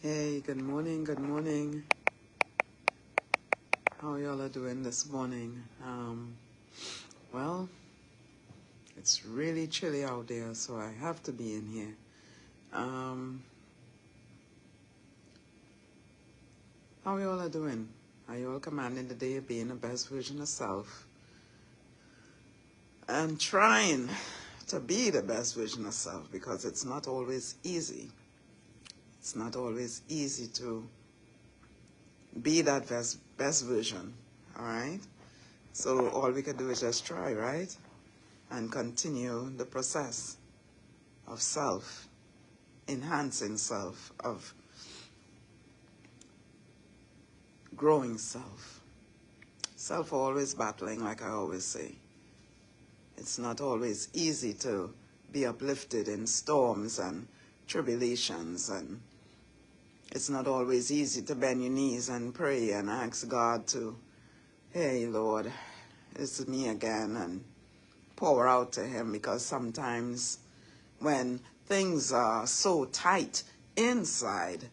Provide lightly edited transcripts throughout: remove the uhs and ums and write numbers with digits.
Hey, good morning, good morning. How y'all are doing this morning? Well, it's really chilly out there, so I have to be in here. How y'all are doing? Are y'all commanding the day of being the best version of self? And trying to be the best version of self, because it's not always easy. It's not always easy to be that best version, all right? So all we can do is just try, right? And continue the process of self, enhancing self, of growing self. Self always battling, like I always say. It's not always easy to be uplifted in storms and tribulations, and it's not always easy to bend your knees and pray and ask God to, hey, Lord, it's me again, and pour out to him, because sometimes when things are so tight inside,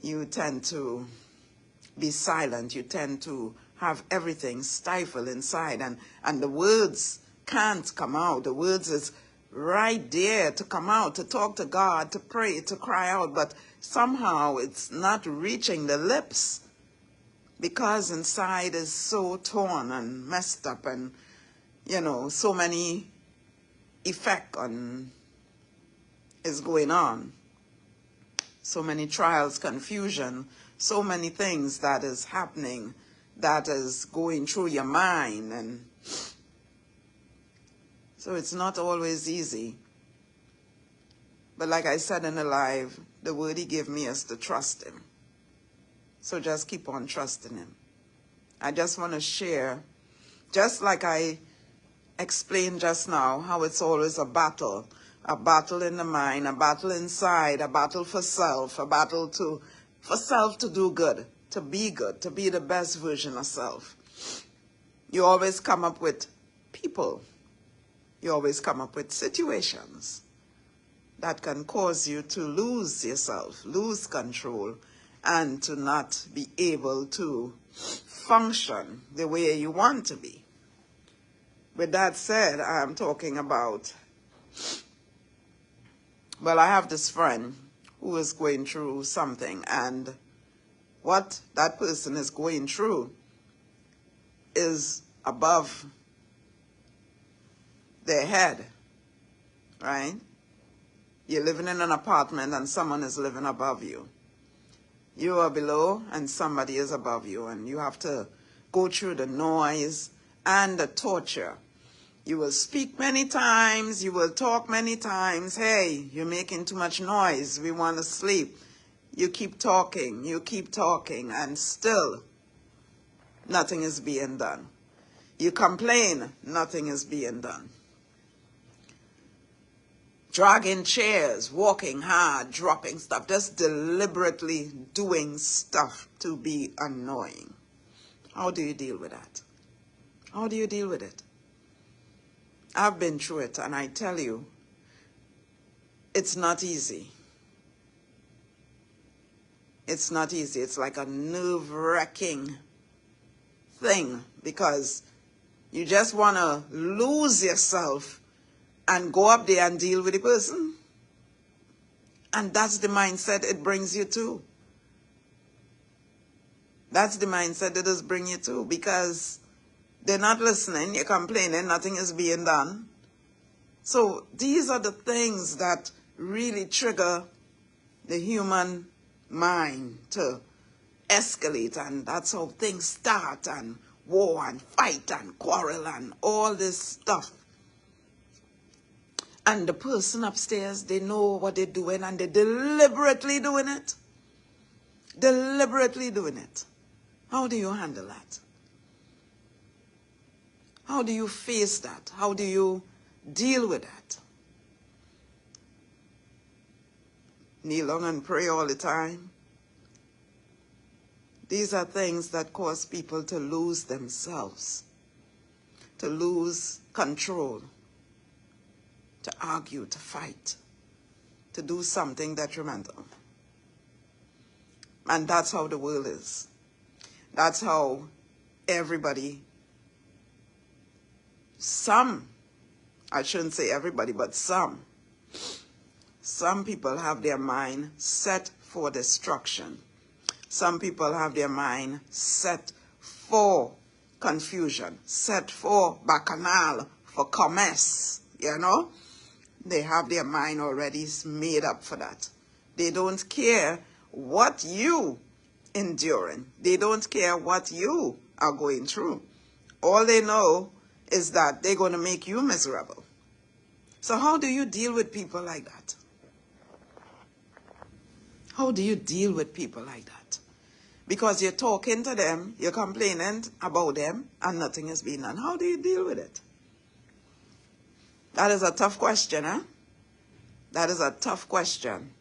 you tend to be silent. You tend to have everything stifled inside, and the words can't come out. The words is right there to come out, to talk to God, to pray, to cry out, but somehow it's not reaching the lips, because inside is so torn and messed up, and so many effect on is going on. So many trials, confusion, so many things that is happening, that is going through your mind. And so it's not always easy. But like I said in the live, the word he gave me is to trust him. So just keep on trusting him. I just want to share, just like I explained just now, how it's always a battle in the mind, a battle inside, a battle for self, a battle for self to do good, to be the best version of self. You always come up with people. You always come up with situations that can cause you to lose yourself, lose control, and to not be able to function the way you want to be. With that said, I'm talking about, well, I have this friend who is going through something, and what that person is going through is above their head, right? You're living in an apartment and someone is living above you. You are below and somebody is above you, and you have to go through the noise and the torture. You will speak many times, you will talk many times. Hey, you're making too much noise, we want to sleep. You keep talking, and still nothing is being done. You complain, nothing is being done. Dragging chairs, walking hard, dropping stuff, just deliberately doing stuff to be annoying. How do you deal with that? How do you deal with it? I've been through it, and I tell you, it's not easy. It's not easy. It's like a nerve-wracking thing, because you just want to lose yourself and go up there and deal with the person. And that's the mindset it brings you to. That's the mindset it does bring you to, because they're not listening, you're complaining, nothing is being done. So these are the things that really trigger the human mind to escalate, and that's how things start, and war and fight and quarrel and all this stuff. And the person upstairs, they know what they're doing, and they're deliberately doing it. Deliberately doing it. How do you handle that? How do you face that? How do you deal with that? Kneel down and pray all the time. These are things that cause people to lose themselves, to lose control, to argue, to fight, to do something detrimental. And that's how the world is. That's how everybody, some, I shouldn't say everybody, but some people have their mind set for destruction. Some people have their mind set for confusion, set for bacchanal, for commerce, you know. They have their mind already made up for that. They don't care what you enduring. They don't care what you are going through. All they know is that they're going to make you miserable. So how do you deal with people like that? How do you deal with people like that? Because you're talking to them, you're complaining about them, and nothing is being done. How do you deal with it? That is a tough question, huh? That is a tough question.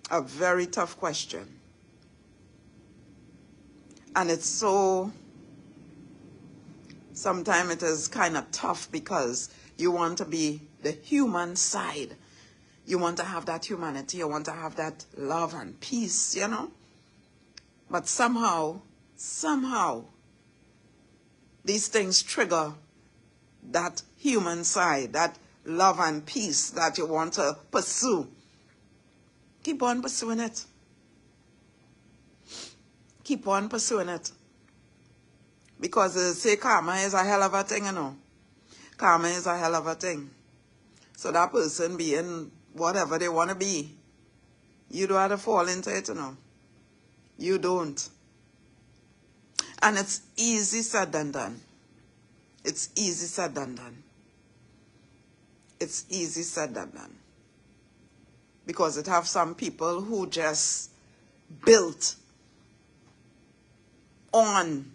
A very tough question. And it's so, sometimes it is kind of tough because you want to be the human side. You want to have that humanity. You want to have that love and peace, you know. But somehow, these things trigger that human side, that love and peace that you want to pursue. Keep on pursuing it. Keep on pursuing it. Because they say karma is a hell of a thing, you know. Karma is a hell of a thing. So that person being whatever they want to be, you don't have to fall into it, you know. You don't. And it's easy said than done. It's easy said than done. It's easy said than done. Because it have some people who just built on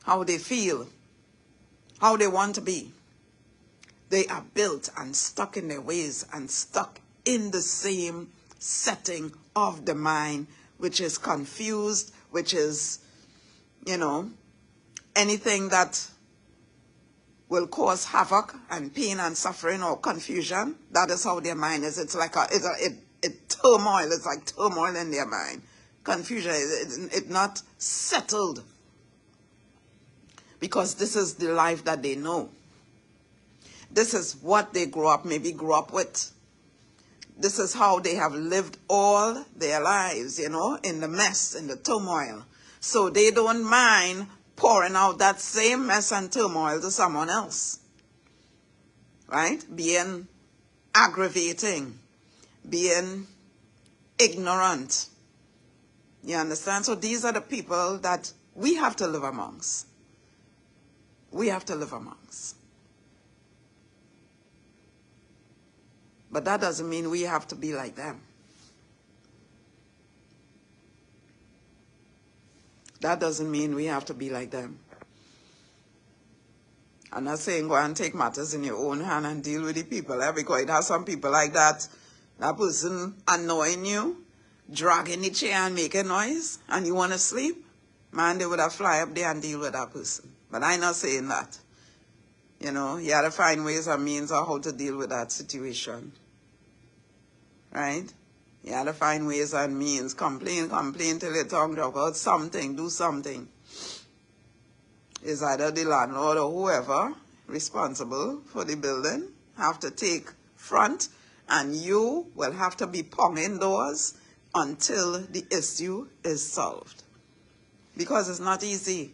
how they feel, how they want to be. They are built and stuck in their ways and stuck in the same setting of the mind, which is confused, which is, you know, anything that will cause havoc and pain and suffering or confusion. That is how their mind is. It's like a turmoil. It's like turmoil in their mind. Confusion. It's not settled. Because this is the life that they know. This is what they grew up with. This is how they have lived all their lives, you know, in the mess, in the turmoil. So they don't mind pouring out that same mess and turmoil to someone else. Right? Being aggravating. Being ignorant. You understand? So these are the people that we have to live amongst. We have to live amongst. But that doesn't mean we have to be like them. That doesn't mean we have to be like them. I'm not saying go and take matters in your own hand and deal with the people, because it has some people like that. That person annoying you, dragging the chair and making noise, and you want to sleep. Man, they would have fly up there and deal with that person. But I'm not saying that. You know, you have to find ways and means of how to deal with that situation. Right? You have to find ways and means. Complain till your tongue drop out. Something, do something. Is either the landlord or whoever responsible for the building have to take front, and you will have to be ponging doors until the issue is solved. Because it's not easy.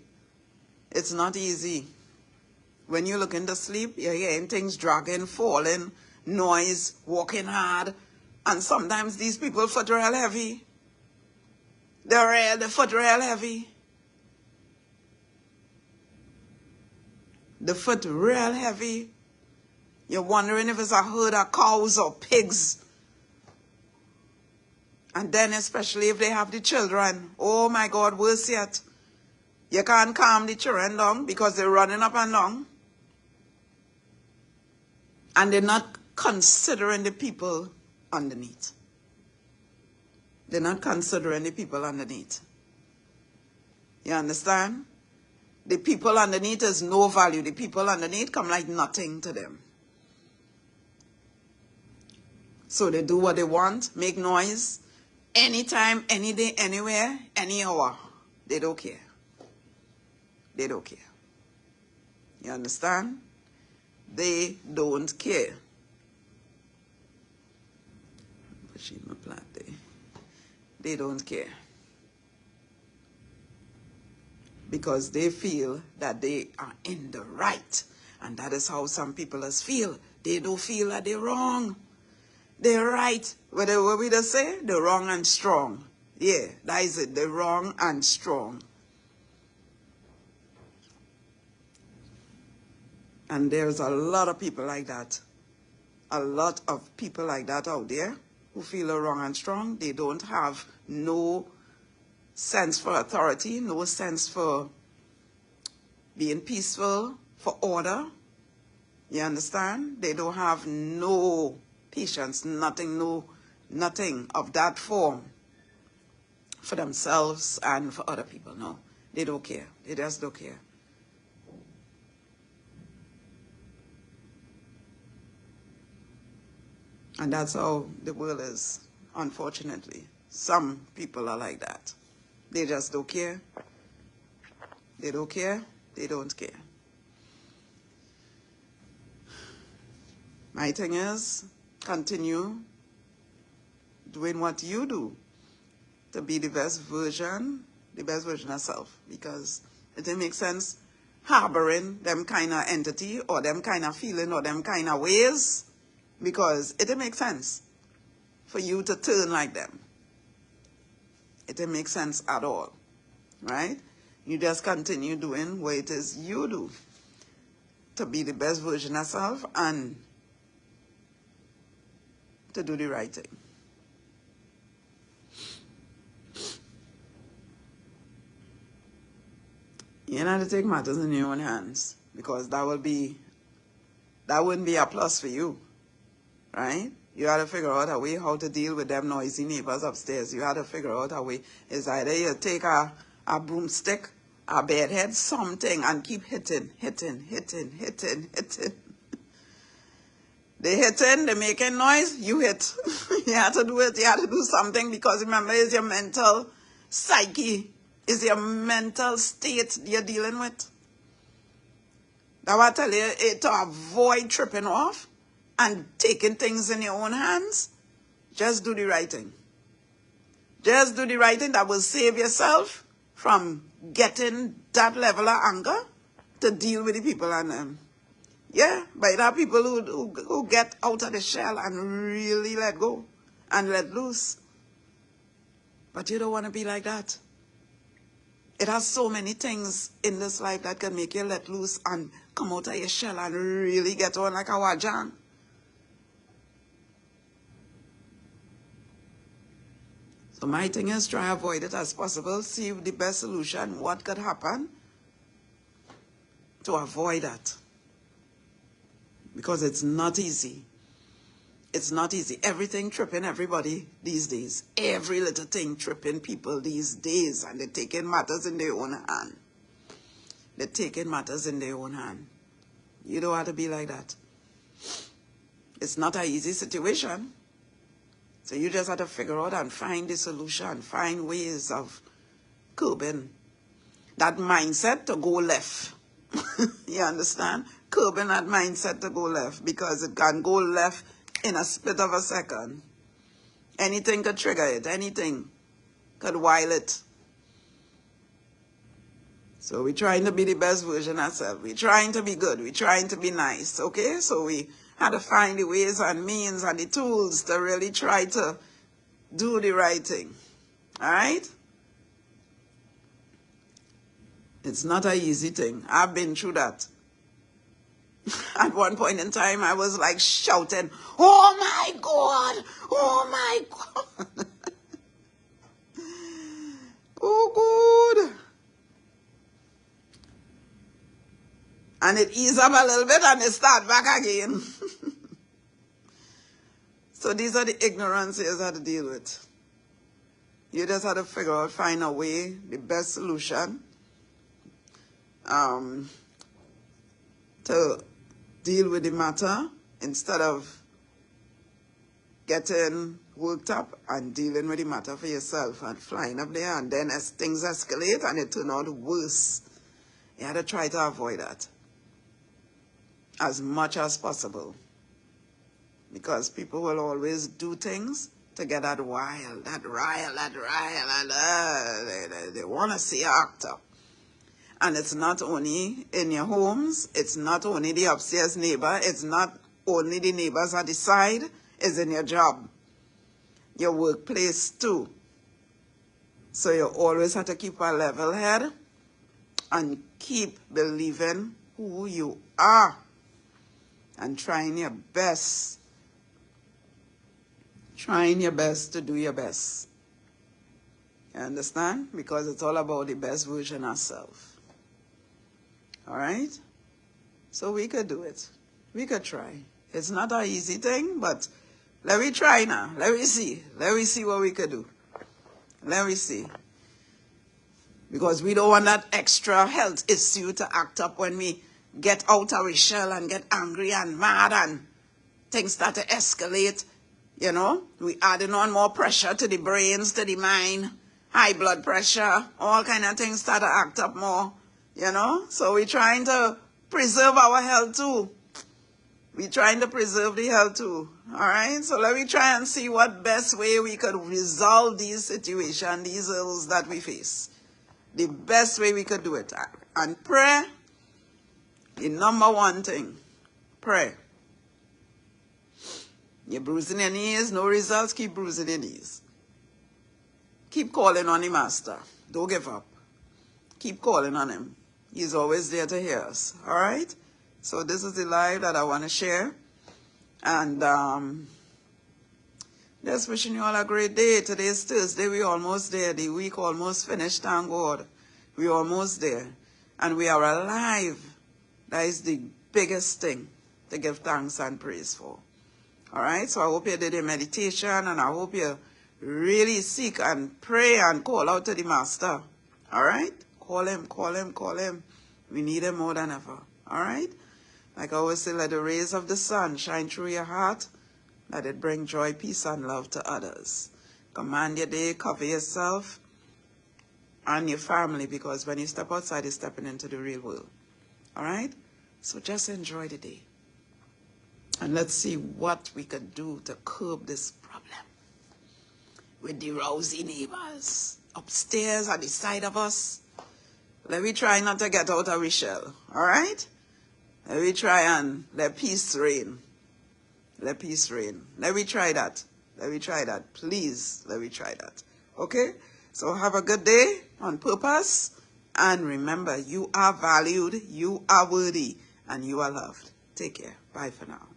It's not easy. When you look into sleep, you're hearing things dragging, falling, noise, walking hard. And sometimes these people foot real heavy. The foot real heavy. The foot real heavy. You're wondering if it's a herd of cows or pigs. And then especially if they have the children. Oh my God, worse yet. You can't calm the children down because they're running up and down. And they're not considering the people underneath. They're not considering the people underneath. You understand? The people underneath is no value. The people underneath come like nothing to them. So they do what they want, make noise, anytime, any day, anywhere, any hour. They don't care. They don't care. You understand? They don't care. They don't care. Because they feel that they are in the right. And that is how some people feel. They don't feel that they're wrong. They're right. What we just say? They're wrong and strong. Yeah, that is it. They're wrong and strong. And there's a lot of people like that. A lot of people like that out there who feel they're wrong and strong. They don't have no sense for authority, no sense for being peaceful, for order. You understand? They don't have no patience, nothing of that form for themselves and for other people. No, they don't care. They just don't care. And that's how the world is, unfortunately. Some people are like that. They just don't care. They don't care. They don't care. My thing is, continue doing what you do to be the best version of self. Because it didn't make sense harboring them kind of entity or them kind of feeling or them kind of ways. Because it didn't make sense for you to turn like them. It didn't make sense at all, right? You just continue doing what it is you do to be the best version of self and to do the right thing. You don't have to take matters in your own hands because that wouldn't be a plus for you. Right? You had to figure out a way how to deal with them noisy neighbors upstairs. You had to figure out a way. It's either you take a broomstick, a bedhead, something, and keep hitting. They hitting, they making noise, you hit. You have to do it. You have to do something because remember, it's your mental psyche. It's your mental state you're dealing with. That's what I tell you, to avoid tripping off and taking things in your own hands, just do the right thing. Just do the right thing that will save yourself from getting that level of anger to deal with the people and them. Yeah, but there are people who get out of the shell and really let go and let loose. But you don't want to be like that. It has so many things in this life that can make you let loose and come out of your shell and really get on like a wajang. So my thing is try to avoid it as possible. See the best solution, what could happen to avoid that. Because it's not easy. It's not easy. Everything tripping everybody these days. Every little thing tripping people these days. And they're taking matters in their own hand. They're taking matters in their own hand. You don't have to be like that. It's not an easy situation. So you just have to figure out and find the solution, find ways of curbing that mindset to go left. You understand? Curbing that mindset to go left because it can go left in a split of a second. Anything could trigger it. Anything could wile it. So we're trying to be the best version of ourselves. We're trying to be good. We're trying to be nice. Okay? So we had to find the ways and means and the tools to really try to do the right thing. All right? It's not an easy thing. I've been through that. At one point in time, I was like shouting, "Oh my God! Oh my God!" Oh, good. And it eased up a little bit and it start back again. So these are the ignorances you have to deal with. You just have to figure out, find a way, the best solution to deal with the matter instead of getting worked up and dealing with the matter for yourself and flying up there, and then as things escalate and it turn out worse. You have to try to avoid that as much as possible, because people will always do things to get that rile, and they want to see you act up. And it's not only in your homes, it's not only the upstairs neighbor, it's not only the neighbors at the side, it's in your job, your workplace too. So you always have to keep a level head and keep believing who you are and trying your best to do your best. You understand? Because it's all about the best version of self. All right? So we could do it. We could try. It's not an easy thing, but let me try now. Let me see. Let me see what we could do. Let me see. Because we don't want that extra health issue to act up when we get out of our shell and get angry and mad and things start to escalate. You know, we adding on more pressure to the brains, to the mind, high blood pressure, all kind of things start to act up more, you know. So we're trying to preserve our health too. We're trying to preserve the health too, all right? So let me try and see what best way we could resolve these situations, these ills that we face. The best way we could do it. And prayer, the number one thing, pray. You're bruising your knees, no results, keep bruising your knees. Keep calling on the Master. Don't give up. Keep calling on him. He's always there to hear us. All right? So this is the live that I want to share. And just wishing you all a great day. Today is Thursday. We're almost there. The week almost finished, thank God. We're almost there. And we are alive. That is the biggest thing to give thanks and praise for. All right, so I hope you did a meditation, and I hope you really seek and pray and call out to the Master. All right, call him, call him, call him. We need him more than ever. All right, like I always say, let the rays of the sun shine through your heart. Let it bring joy, peace, and love to others. Command your day, cover yourself and your family, because when you step outside, you're stepping into the real world. All right, so just enjoy the day. And let's see what we could do to curb this problem with the rowsy neighbors upstairs at the side of us. Let me try not to get out of our shell, all right? Let me try and let peace reign. Let peace reign. Let me try that. Let me try that. Please, let me try that. Okay? So have a good day on purpose. And remember, you are valued, you are worthy, and you are loved. Take care. Bye for now.